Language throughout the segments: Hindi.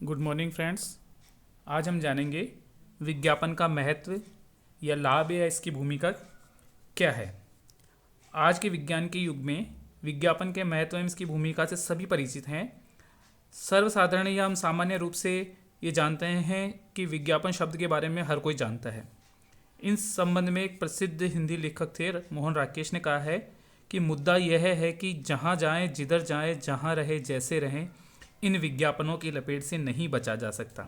Good morning friends. आज हम जानेंगे विज्ञापन का महत्व या लाभ या इसकी भूमिका क्या है। आज के विज्ञान के युग में विज्ञापन के महत्व एवं इसकी भूमिका से सभी परिचित हैं। सर्वसाधारण या हम सामान्य रूप से ये जानते हैं कि विज्ञापन शब्द के बारे में हर कोई जानता है। इन संबंध में एक प्रसिद्ध हिंदी लेखक थे मोहन राकेश ने कहा है कि मुद्दा यह है कि जहाँ जाएं, जिधर जाएं, जहाँ रहे, जैसे रहें, इन विज्ञापनों की लपेट से नहीं बचा जा सकता।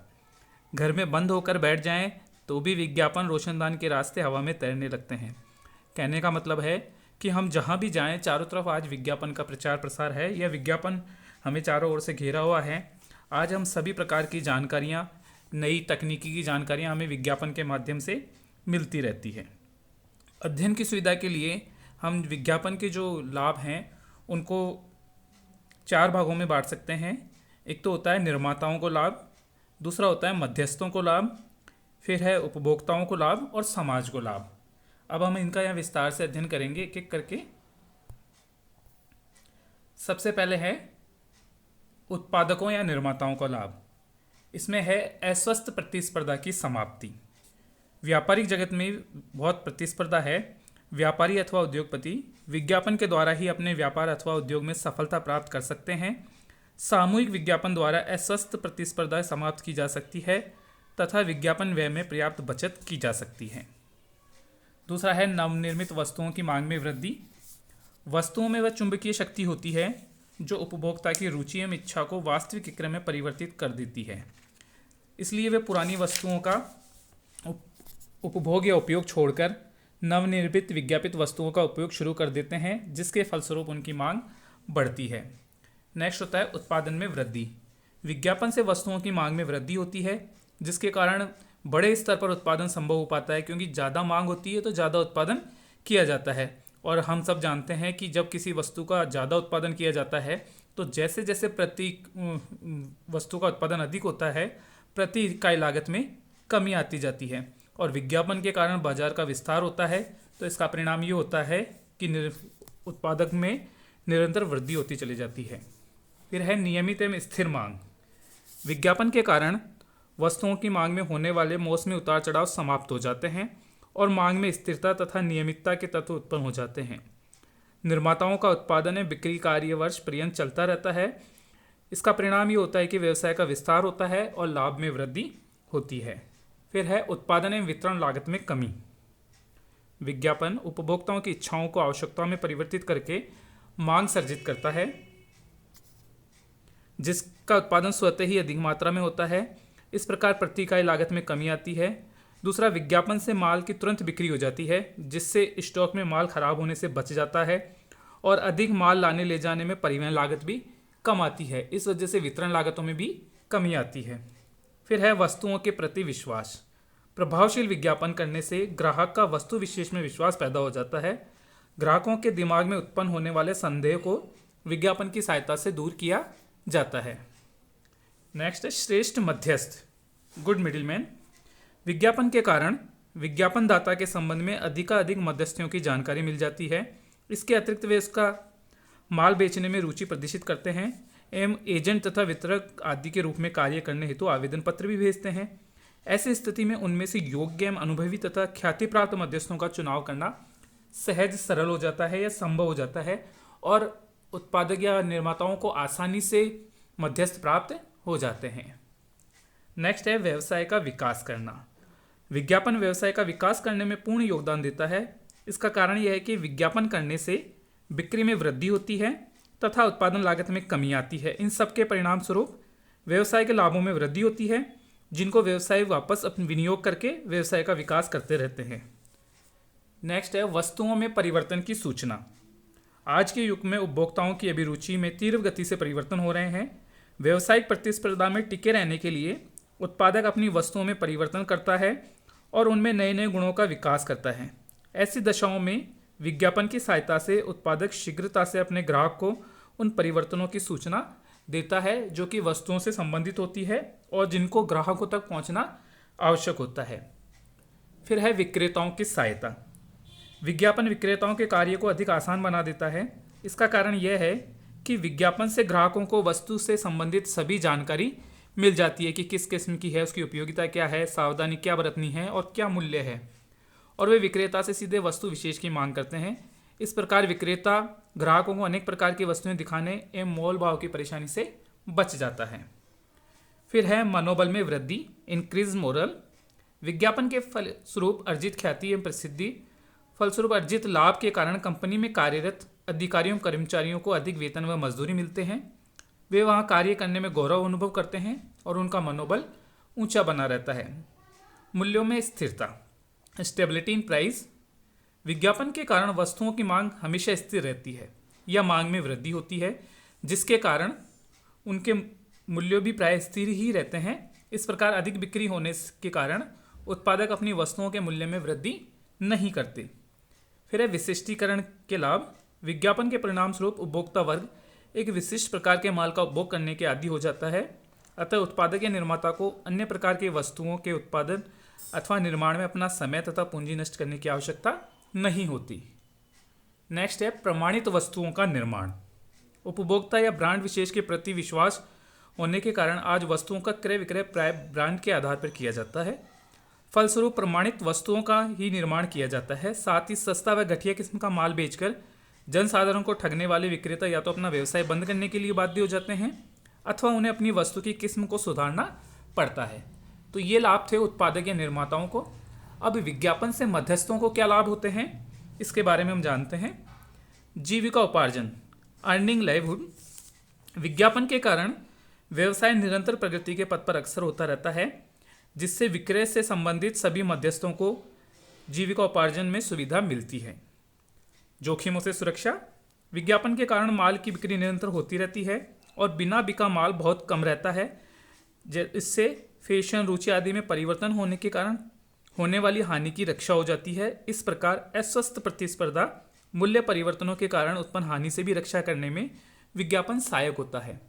घर में बंद होकर बैठ जाएं तो भी विज्ञापन रोशनदान के रास्ते हवा में तैरने लगते हैं। कहने का मतलब है कि हम जहाँ भी जाएं, चारों तरफ आज विज्ञापन का प्रचार प्रसार है। यह विज्ञापन हमें चारों ओर से घेरा हुआ है। आज हम सभी प्रकार की जानकारियाँ, नई तकनीकी की जानकारियाँ हमें विज्ञापन के माध्यम से मिलती रहती है। अध्ययन की सुविधा के लिए हम विज्ञापन के जो लाभ हैं उनको 4 भागों में बांट सकते हैं। एक तो होता है निर्माताओं को लाभ, दूसरा होता है मध्यस्थों को लाभ, फिर है उपभोक्ताओं को लाभ और समाज को लाभ। अब हम इनका यहाँ विस्तार से अध्ययन करेंगे एक एक करके। सबसे पहले है उत्पादकों या निर्माताओं का लाभ। इसमें है अस्वस्थ प्रतिस्पर्धा की समाप्ति। व्यापारिक जगत में बहुत प्रतिस्पर्धा है। व्यापारी अथवा उद्योगपति विज्ञापन के द्वारा ही अपने व्यापार अथवा उद्योग में सफलता प्राप्त कर सकते हैं। सामूहिक विज्ञापन द्वारा अस्वस्थ प्रतिस्पर्धा समाप्त की जा सकती है तथा विज्ञापन व्यय में पर्याप्त बचत की जा सकती है। दूसरा है नवनिर्मित वस्तुओं की मांग में वृद्धि। वस्तुओं में वह चुंबकीय शक्ति होती है जो उपभोक्ता की रुचि एवं इच्छा को वास्तविक विक्रय में परिवर्तित कर देती है। इसलिए वे पुरानी वस्तुओं का उपभोग या उपयोग छोड़कर नवनिर्मित विज्ञापित वस्तुओं का उपयोग शुरू कर देते हैं, जिसके फलस्वरूप उनकी मांग बढ़ती है। नेक्स्ट होता है उत्पादन में वृद्धि। विज्ञापन से वस्तुओं की मांग में वृद्धि होती है, जिसके कारण बड़े स्तर पर उत्पादन संभव हो पाता है, क्योंकि ज़्यादा मांग होती है तो ज़्यादा उत्पादन किया जाता है। और हम सब जानते हैं कि जब किसी वस्तु का ज़्यादा उत्पादन किया जाता है तो जैसे जैसे प्रति वस्तु का उत्पादन अधिक होता है, प्रति इकाई लागत में कमी आती जाती है। और विज्ञापन के कारण बाजार का विस्तार होता है, तो इसका परिणाम ये होता है कि उत्पादक में निरंतर वृद्धि होती चली जाती है। फिर है नियमित एवं स्थिर मांग। विज्ञापन के कारण वस्तुओं की मांग में होने वाले मौसमी उतार चढ़ाव समाप्त हो जाते हैं और मांग में स्थिरता तथा नियमितता के तत्व उत्पन्न हो जाते हैं। निर्माताओं का उत्पादन एवं बिक्री कार्य वर्ष पर्यंत चलता रहता है। इसका परिणाम ये होता है कि व्यवसाय का विस्तार होता है और लाभ में वृद्धि होती है। फिर है उत्पादन एवं वितरण लागत में कमी। विज्ञापन उपभोक्ताओं की इच्छाओं को आवश्यकताओं में परिवर्तित करके मांग सर्जित करता है, जिसका उत्पादन स्वतः ही अधिक मात्रा में होता है। इस प्रकार प्रति इकाई लागत में कमी आती है। दूसरा, विज्ञापन से माल की तुरंत बिक्री हो जाती है, जिससे स्टॉक में माल खराब होने से बच जाता है और अधिक माल लाने ले जाने में परिवहन लागत भी कम आती है। इस वजह से वितरण लागतों में भी कमी आती है। फिर है वस्तुओं के प्रति विश्वास। प्रभावशील विज्ञापन करने से ग्राहक का वस्तु विशेष में विश्वास पैदा हो जाता है। ग्राहकों के दिमाग में उत्पन्न होने वाले संदेह को विज्ञापन की सहायता से दूर किया जाता है। नेक्स्ट है श्रेष्ठ मध्यस्थ, गुड मिडिलमैन। विज्ञापन के कारण विज्ञापन दाता के संबंध में अधिकाधिक मध्यस्थियों की जानकारी मिल जाती है। इसके अतिरिक्त वे उसका माल बेचने में रुचि प्रदर्शित करते हैं एवं एजेंट तथा वितरक आदि के रूप में कार्य करने हेतु आवेदन पत्र भी भेजते हैं। ऐसी स्थिति में उनमें से योग्य एवं अनुभवी तथा ख्याति प्राप्त मध्यस्थों का चुनाव करना सहज सरल हो जाता है या संभव हो जाता है और उत्पादक या निर्माताओं को आसानी से मध्यस्थ प्राप्त हो जाते हैं। नेक्स्ट है व्यवसाय का विकास करना। विज्ञापन व्यवसाय का विकास करने में पूर्ण योगदान देता है। इसका कारण यह है कि विज्ञापन करने से बिक्री में वृद्धि होती है तथा उत्पादन लागत में कमी आती है। इन सब के परिणाम स्वरूप व्यवसाय के लाभों में वृद्धि होती है, जिनको व्यवसाय वापस अपने विनियोग करके व्यवसाय का विकास करते रहते हैं। नेक्स्ट है वस्तुओं में परिवर्तन की सूचना। आज के युग में उपभोक्ताओं की अभिरुचि में तीव्र गति से परिवर्तन हो रहे हैं। व्यावसायिक प्रतिस्पर्धा में टिके रहने के लिए उत्पादक अपनी वस्तुओं में परिवर्तन करता है और उनमें नए नए गुणों का विकास करता है। ऐसी दशाओं में विज्ञापन की सहायता से उत्पादक शीघ्रता से अपने ग्राहक को उन परिवर्तनों की सूचना देता है जो कि वस्तुओं से संबंधित होती है और जिनको ग्राहकों तक पहुंचना आवश्यक होता है। फिर है विक्रेताओं की सहायता। विज्ञापन विक्रेताओं के कार्य को अधिक आसान बना देता है। इसका कारण यह है कि विज्ञापन से ग्राहकों को वस्तु से संबंधित सभी जानकारी मिल जाती है कि किस किस्म की है, उसकी उपयोगिता क्या है, सावधानी क्या बरतनी है और क्या मूल्य है, और वे विक्रेता से सीधे वस्तु विशेष की मांग करते हैं। इस प्रकार विक्रेता ग्राहकों को अनेक प्रकार की वस्तुएं दिखाने एवं मोल भाव की परेशानी से बच जाता है। फिर है मनोबल में वृद्धि, इंक्रीज मोरल। विज्ञापन के फलस्वरूप अर्जित ख्याति एवं प्रसिद्धि, फलस्वरूप अर्जित लाभ के कारण कंपनी में कार्यरत अधिकारियों कर्मचारियों को अधिक वेतन व मजदूरी मिलते हैं। वे वहां कार्य करने में गौरव अनुभव करते हैं और उनका मनोबल ऊंचा बना रहता है। मूल्यों में स्थिरता, स्टेबिलिटी इन प्राइस। विज्ञापन के कारण वस्तुओं की मांग हमेशा स्थिर रहती है या मांग में वृद्धि होती है, जिसके कारण उनके मूल्य भी प्राय स्थिर ही रहते हैं। इस प्रकार अधिक बिक्री होने के कारण उत्पादक अपनी वस्तुओं के मूल्य में वृद्धि नहीं करते। फिर है विशिष्टीकरण के लाभ। विज्ञापन के परिणाम स्वरूप उपभोक्ता वर्ग एक विशिष्ट प्रकार के माल का उपभोग करने के आदी हो जाता है, अतः उत्पादक या निर्माता को अन्य प्रकार की वस्तुओं के उत्पादन अथवा निर्माण में अपना समय तथा पूंजी नष्ट करने की आवश्यकता नहीं होती। नेक्स्ट है प्रमाणित वस्तुओं का निर्माण। उपभोक्ता या ब्रांड विशेष के प्रति विश्वास होने के कारण आज वस्तुओं का क्रय विक्रय प्राय ब्रांड के आधार पर किया जाता है। फलस्वरूप प्रमाणित वस्तुओं का ही निर्माण किया जाता है। साथ ही सस्ता व घटिया किस्म का माल बेचकर जनसाधारण को ठगने वाले विक्रेता या तो अपना व्यवसाय बंद करने के लिए बाध्य हो जाते हैं अथवा उन्हें अपनी वस्तु की किस्म को सुधारना पड़ता है। तो ये लाभ थे उत्पादक या निर्माताओं को। अब विज्ञापन से मध्यस्थों को क्या लाभ होते हैं, इसके बारे में हम जानते हैं। जीविका उपार्जन, अर्निंग लाइवहुड। विज्ञापन के कारण व्यवसाय निरंतर प्रगति के पथ पर अक्सर होता रहता है, जिससे विक्रय से संबंधित सभी मध्यस्थों को जीविका उपार्जन में सुविधा मिलती है। जोखिमों से सुरक्षा। विज्ञापन के कारण माल की बिक्री निरंतर होती रहती है और बिना बिका माल बहुत कम रहता है। इससे फैशन, रुचि आदि में परिवर्तन होने के कारण होने वाली हानि की रक्षा हो जाती है। इस प्रकार अस्वस्थ प्रतिस्पर्धा मूल्य परिवर्तनों के कारण उत्पन्न हानि से भी रक्षा करने में विज्ञापन सहायक होता है।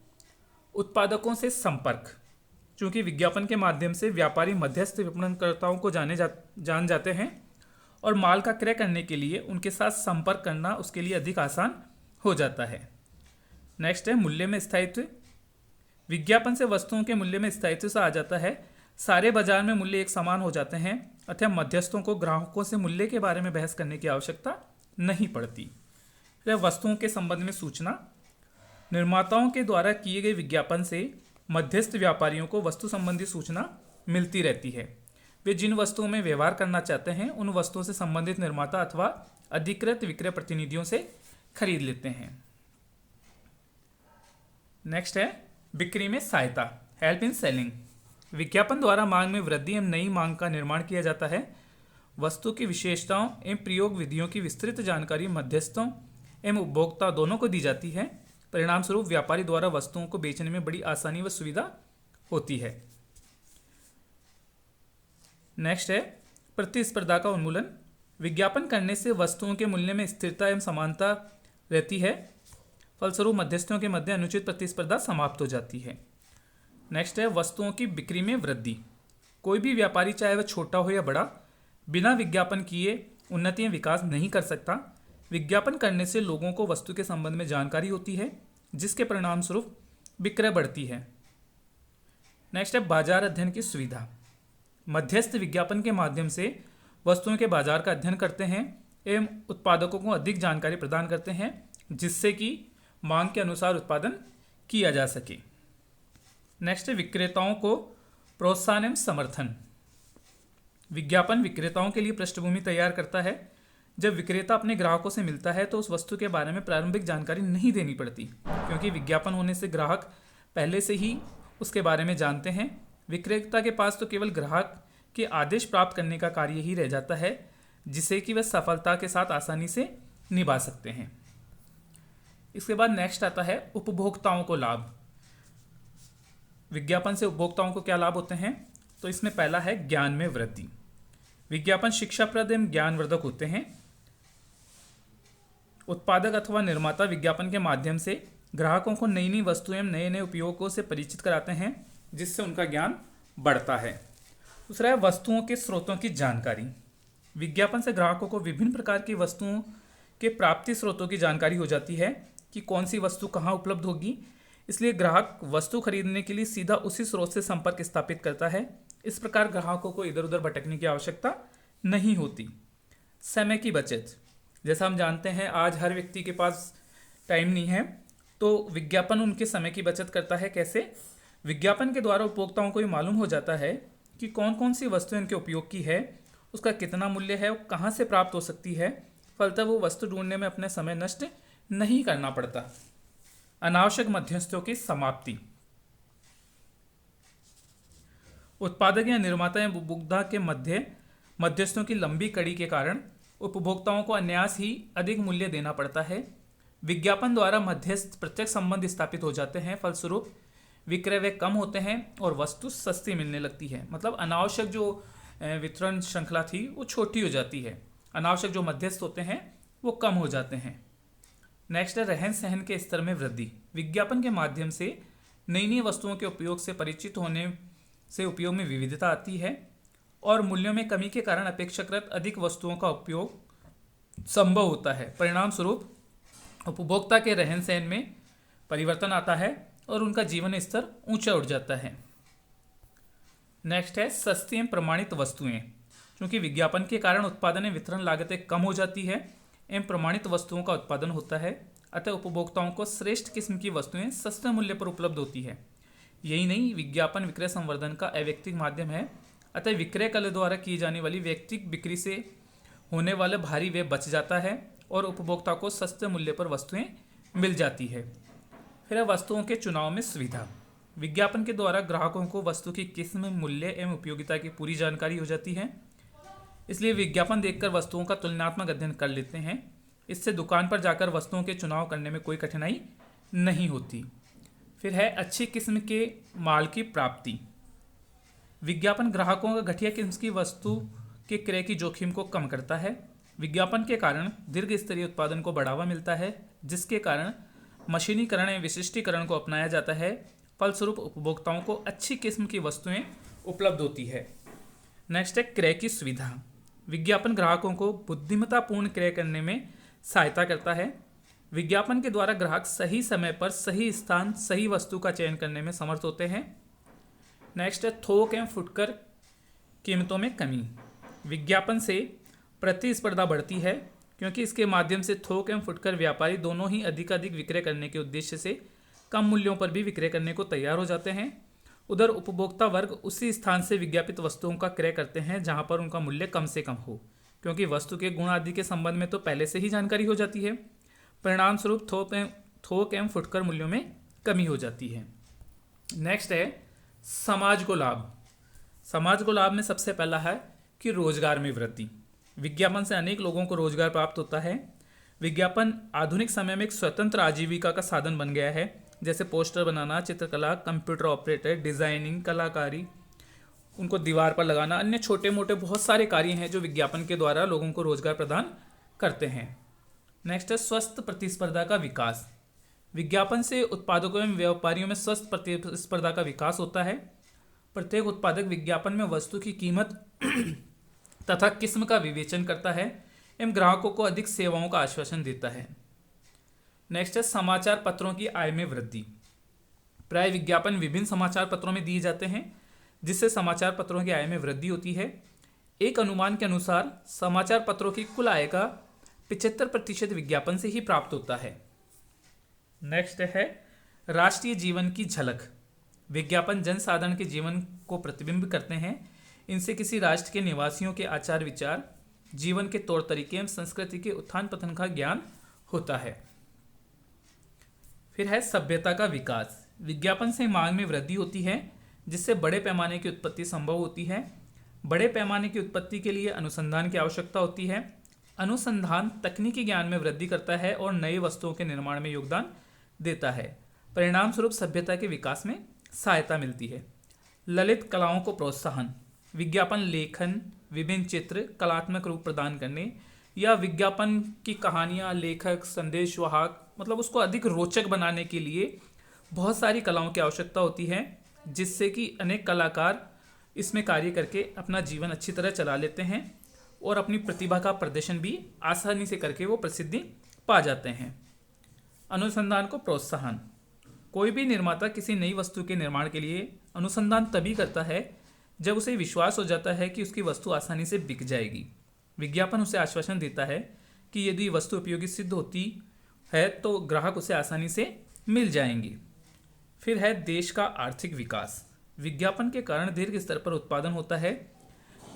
उत्पादकों से संपर्क। चूंकि विज्ञापन के माध्यम से व्यापारी मध्यस्थ विपणनकर्ताओं को जान जाते हैं और माल का क्रय करने के लिए उनके साथ संपर्क करना उसके लिए अधिक आसान हो जाता है। नेक्स्ट है मूल्य में स्थायित्व। विज्ञापन से वस्तुओं के मूल्य में स्थायित्व से आ जाता है। सारे बाजार में मूल्य एक समान हो जाते हैं, अतः मध्यस्थों को ग्राहकों से मूल्य के बारे में बहस करने की आवश्यकता नहीं पड़ती। फिर वस्तुओं के संबंध में सूचना। निर्माताओं के द्वारा किए गए विज्ञापन से मध्यस्थ व्यापारियों को वस्तु संबंधी सूचना मिलती रहती है। वे जिन वस्तुओं में व्यवहार करना चाहते हैं उन वस्तुओं से संबंधित निर्माता अथवा अधिकृत विक्रय प्रतिनिधियों से खरीद लेते हैं। नेक्स्ट है बिक्री में सहायता, हेल्प इन सेलिंग। विज्ञापन द्वारा मांग में वृद्धि एवं नई मांग का निर्माण किया जाता है। वस्तु की विशेषताओं एवं प्रयोग विधियों की विस्तृत जानकारी मध्यस्थों एवं उपभोक्ता दोनों को दी जाती है। परिणाम स्वरूप व्यापारी द्वारा वस्तुओं को बेचने में बड़ी आसानी व सुविधा होती है। नेक्स्ट है प्रतिस्पर्धा का उन्मूलन। विज्ञापन करने से वस्तुओं के मूल्य में स्थिरता एवं समानता रहती है। फलस्वरूप मध्यस्थों के मध्य अनुचित प्रतिस्पर्धा समाप्त हो जाती है। नेक्स्ट है वस्तुओं की बिक्री में वृद्धि। कोई भी व्यापारी चाहे वह छोटा हो या बड़ा, बिना विज्ञापन किए उन्नति एवं विकास नहीं कर सकता। विज्ञापन करने से लोगों को वस्तु के संबंध में जानकारी होती है, जिसके परिणाम स्वरूप विक्रय बढ़ती है। नेक्स्ट है बाजार अध्ययन की सुविधा। मध्यस्थ विज्ञापन के माध्यम से वस्तुओं के बाजार का अध्ययन करते हैं एवं उत्पादकों को अधिक जानकारी प्रदान करते हैं, जिससे कि मांग के अनुसार उत्पादन किया जा सके। नेक्स्ट है विक्रेताओं को प्रोत्साहन एवं समर्थन। विज्ञापन विक्रेताओं के लिए पृष्ठभूमि तैयार करता है। जब विक्रेता अपने ग्राहकों से मिलता है तो उस वस्तु के बारे में प्रारंभिक जानकारी नहीं देनी पड़ती, क्योंकि विज्ञापन होने से ग्राहक पहले से ही उसके बारे में जानते हैं। विक्रेता के पास तो केवल ग्राहक के आदेश प्राप्त करने का कार्य ही रह जाता है, जिसे कि वह सफलता के साथ आसानी से निभा सकते हैं। इसके बाद नेक्स्ट आता है उपभोक्ताओं को लाभ। विज्ञापन से उपभोक्ताओं को क्या लाभ होते हैं, तो इसमें पहला है ज्ञान में वृद्धि। विज्ञापन शिक्षाप्रद एवं ज्ञानवर्धक होते हैं। उत्पादक अथवा निर्माता विज्ञापन के माध्यम से ग्राहकों को नई नई वस्तुएं एवं नए नए उपयोगों से परिचित कराते हैं, जिससे उनका ज्ञान बढ़ता है। दूसरा है वस्तुओं के स्रोतों की जानकारी। विज्ञापन से ग्राहकों को विभिन्न प्रकार की वस्तुओं के प्राप्ति स्रोतों की जानकारी हो जाती है कि कौन सी वस्तु कहाँ उपलब्ध होगी इसलिए ग्राहक वस्तु खरीदने के लिए सीधा उसी स्रोत से संपर्क स्थापित करता है। इस प्रकार ग्राहकों को इधर उधर भटकने की आवश्यकता नहीं होती। समय की बचत, जैसा हम जानते हैं आज हर व्यक्ति के पास टाइम नहीं है, तो विज्ञापन उनके समय की बचत करता है। कैसे? विज्ञापन के द्वारा उपभोक्ताओं को ये मालूम हो जाता है कि कौन कौन सी वस्तुएं उनके उपयोग की है, उसका कितना मूल्य है और कहाँ से प्राप्त हो सकती है। फलतः वो वस्तु ढूंढने में अपना समय नष्ट नहीं करना पड़ता। अनावश्यक मध्यस्थों की समाप्ति, उत्पादक या निर्माता या उपभोक्ता के मध्यस्थों की लंबी कड़ी के कारण उपभोक्ताओं को अनायास ही अधिक मूल्य देना पड़ता है। विज्ञापन द्वारा मध्यस्थ प्रत्यक्ष संबंध स्थापित हो जाते हैं। फलस्वरूप विक्रय व्यय कम होते हैं और वस्तु सस्ती मिलने लगती है। मतलब अनावश्यक जो वितरण श्रृंखला थी वो छोटी हो जाती है, अनावश्यक जो मध्यस्थ होते हैं वो कम हो जाते हैं। नेक्स्ट है रहन सहन के स्तर में वृद्धि। विज्ञापन के माध्यम से नई नई वस्तुओं के उपयोग से परिचित होने से उपयोग में विविधता आती है और मूल्यों में कमी के कारण अपेक्षाकृत अधिक वस्तुओं का उपयोग संभव होता है। परिणाम स्वरूप उपभोक्ता के रहन सहन में परिवर्तन आता है और उनका जीवन स्तर ऊंचा उठ जाता है। नेक्स्ट है सस्ती एवं प्रमाणित वस्तुएं। क्योंकि विज्ञापन के कारण उत्पादन एवं वितरण लागतें कम हो जाती है एवं प्रमाणित वस्तुओं का उत्पादन होता है, अतः उपभोक्ताओं को श्रेष्ठ किस्म की वस्तुएं सस्ते मूल्य पर उपलब्ध होती है। यही नहीं, विज्ञापन विक्रय संवर्धन का अवैयक्तिक माध्यम है, अतः विक्रय कल द्वारा की जाने वाली व्यक्तिगत बिक्री से होने वाला भारी व्यय बच जाता है और उपभोक्ता को सस्ते मूल्य पर वस्तुएं मिल जाती है। फिर है वस्तुओं के चुनाव में सुविधा। विज्ञापन के द्वारा ग्राहकों को वस्तु की किस्म, मूल्य एवं उपयोगिता की पूरी जानकारी हो जाती है, इसलिए विज्ञापन देखकर वस्तुओं का तुलनात्मक अध्ययन कर लेते हैं। इससे दुकान पर जाकर वस्तुओं के चुनाव करने में कोई कठिनाई नहीं होती। फिर है अच्छी किस्म के माल की प्राप्ति। विज्ञापन ग्राहकों का घटिया किस्म की वस्तु के क्रय की जोखिम को कम करता है। विज्ञापन के कारण दीर्घ स्तरीय उत्पादन को बढ़ावा मिलता है, जिसके कारण मशीनीकरण एवं विशिष्टीकरण को अपनाया जाता है। फलस्वरूप उपभोक्ताओं को अच्छी किस्म की वस्तुएं उपलब्ध होती है। नेक्स्ट है क्रय की सुविधा। विज्ञापन ग्राहकों को बुद्धिमत्तापूर्ण क्रय करने में सहायता करता है। विज्ञापन के द्वारा ग्राहक सही समय पर सही स्थान सही वस्तु का चयन करने में समर्थ होते हैं। नेक्स्ट है थोक एवं फुटकर कीमतों में कमी। विज्ञापन से प्रतिस्पर्धा बढ़ती है, क्योंकि इसके माध्यम से थोक एवं फुटकर व्यापारी दोनों ही अधिकाधिक विक्रय करने के उद्देश्य से कम मूल्यों पर भी विक्रय करने को तैयार हो जाते हैं। उधर उपभोक्ता वर्ग उसी स्थान से विज्ञापित वस्तुओं का क्रय करते हैं जहां पर उनका मूल्य कम से कम हो, क्योंकि वस्तु के गुण आदि के संबंध में तो पहले से ही जानकारी हो जाती है। परिणाम स्वरूप थोक एवं फुटकर मूल्यों में कमी हो जाती है। नेक्स्ट है समाज को लाभ। समाज को लाभ में सबसे पहला है कि रोजगार में वृद्धि। विज्ञापन से अनेक लोगों को रोजगार प्राप्त होता है। विज्ञापन आधुनिक समय में एक स्वतंत्र आजीविका का साधन बन गया है, जैसे पोस्टर बनाना, चित्रकला, कंप्यूटर ऑपरेटर, डिजाइनिंग, कलाकारी, उनको दीवार पर लगाना, अन्य छोटे मोटे बहुत सारे कार्य हैं जो विज्ञापन के द्वारा लोगों को रोजगार प्रदान करते हैं। नेक्स्ट है स्वस्थ प्रतिस्पर्धा का विकास। विज्ञापन से उत्पादकों एवं व्यापारियों में स्वस्थ प्रतिस्पर्धा का विकास होता है। प्रत्येक उत्पादक विज्ञापन में वस्तु की कीमत तथा किस्म का विवेचन करता है एवं ग्राहकों को अधिक सेवाओं का आश्वासन देता है। नेक्स्ट है समाचार पत्रों की आय में वृद्धि। प्राय विज्ञापन विभिन्न समाचार पत्रों में दिए जाते हैं, जिससे समाचार पत्रों की आय में वृद्धि होती है। एक अनुमान के अनुसार समाचार पत्रों की कुल आय का 75% विज्ञापन से ही प्राप्त होता है। नेक्स्ट है राष्ट्रीय जीवन की झलक। विज्ञापन जनसाधारण के जीवन को प्रतिबिंब करते हैं। इनसे किसी राष्ट्र के निवासियों के आचार विचार, जीवन के तौर तरीके एवं संस्कृति के उत्थान पतन का ज्ञान होता है। फिर है सभ्यता का विकास। विज्ञापन से मांग में वृद्धि होती है, जिससे बड़े पैमाने की उत्पत्ति संभव होती है। बड़े पैमाने की उत्पत्ति के लिए अनुसंधान की आवश्यकता होती है। अनुसंधान तकनीकी ज्ञान में वृद्धि करता है और नई वस्तुओं के निर्माण में योगदान देता है। परिणाम स्वरूप सभ्यता के विकास में सहायता मिलती है। ललित कलाओं को प्रोत्साहन। विज्ञापन लेखन, विभिन्न चित्र, कलात्मक रूप प्रदान करने या विज्ञापन की कहानियाँ, लेखक, संदेश वाहक, मतलब उसको अधिक रोचक बनाने के लिए बहुत सारी कलाओं की आवश्यकता होती है, जिससे कि अनेक कलाकार इसमें कार्य करके अपना जीवन अच्छी तरह चला लेते हैं और अपनी प्रतिभा का प्रदर्शन भी आसानी से करके वो प्रसिद्धि पा जाते हैं। अनुसंधान को प्रोत्साहन। कोई भी निर्माता किसी नई वस्तु के निर्माण के लिए अनुसंधान तभी करता है जब उसे विश्वास हो जाता है कि उसकी वस्तु आसानी से बिक जाएगी। विज्ञापन उसे आश्वासन देता है कि यदि वस्तु उपयोगी सिद्ध होती है तो ग्राहक उसे आसानी से मिल जाएंगे। फिर है देश का आर्थिक विकास। विज्ञापन के कारण दीर्घ स्तर पर उत्पादन होता है,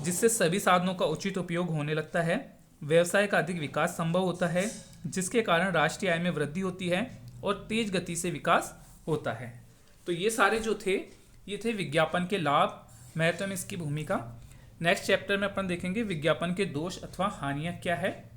जिससे सभी साधनों का उचित उपयोग होने लगता है। व्यवसाय का अधिक विकास संभव होता है, जिसके कारण राष्ट्रीय आय में वृद्धि होती है और तेज गति से विकास होता है। तो ये सारे जो थे ये थे विज्ञापन के लाभ, महत्व में इसकी भूमिका। नेक्स्ट चैप्टर में अपन देखेंगे विज्ञापन के दोष अथवा हानियाँ क्या है।